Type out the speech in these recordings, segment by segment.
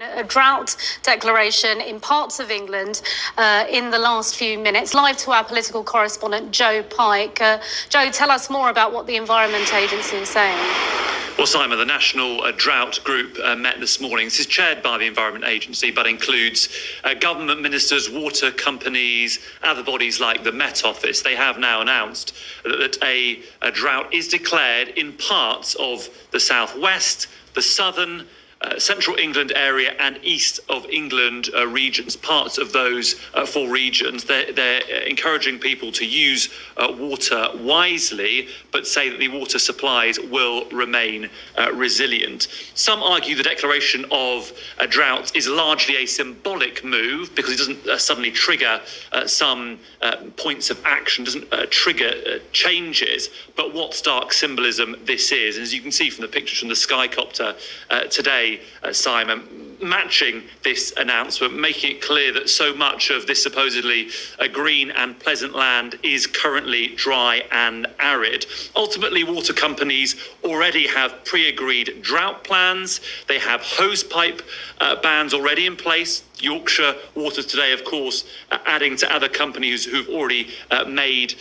A drought declaration in parts of England in the last few minutes. Live to our political correspondent, Joe Pike. Joe, tell us more about what the Environment Agency is saying. Well, Simon, the National Drought Group met this morning. This is chaired by the Environment Agency, but includes government ministers, water companies, other bodies like the Met Office. They have now announced that a drought is declared in parts of the southwest, the southern, central England area and east of England regions, parts of those four regions. They're encouraging people to use water wisely, but say that the water supplies will remain resilient. Some argue the declaration of a drought is largely a symbolic move because it doesn't suddenly trigger some points of action, doesn't trigger changes. But what stark symbolism this is, and as you can see from the pictures from the Skycopter today, Simon, matching this announcement, making it clear that so much of this supposedly green and pleasant land is currently dry and arid. Ultimately, water companies already have pre-agreed drought plans. They have hosepipe bans already in place. Yorkshire Waters today, of course, adding to other companies who've already made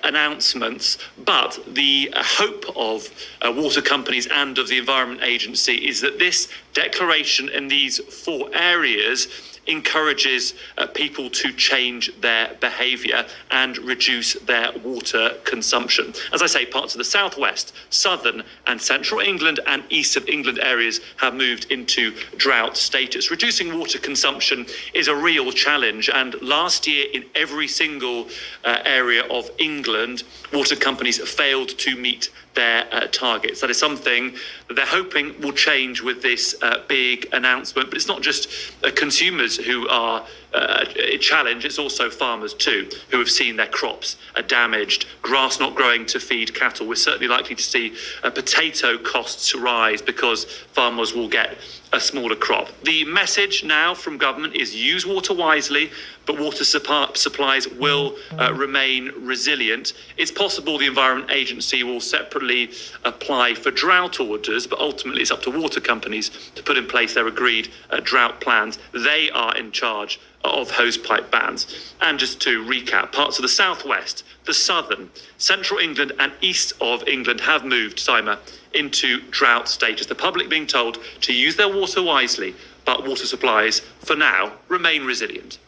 announcements. But the hope of water companies and of the Environment Agency is that this declaration in these four areas encourages people to change their behaviour and reduce their water consumption. As I say, parts of the southwest, southern and central England and east of England areas have moved into drought status. Reducing water consumption is a real challenge, and last year in every single area of England, water companies failed to meet their targets. That is something that they're hoping will change with this big announcement. But it's not just consumers who are a challenge, it's also farmers too, who have seen their crops damaged, grass not growing to feed cattle. We're certainly likely to see potato costs rise because farmers will get a smaller crop. The message now from government is use water wisely, but water supplies will remain resilient. It's possible the Environment Agency will separately apply for drought orders, but ultimately it's up to water companies to put in place their agreed drought plans. They are in charge of hosepipe bans. And just to recap, parts of the southwest, the southern, central England and east of England have moved, Simon, into drought status. The public being told to use their water wisely, but water supplies, for now, remain resilient.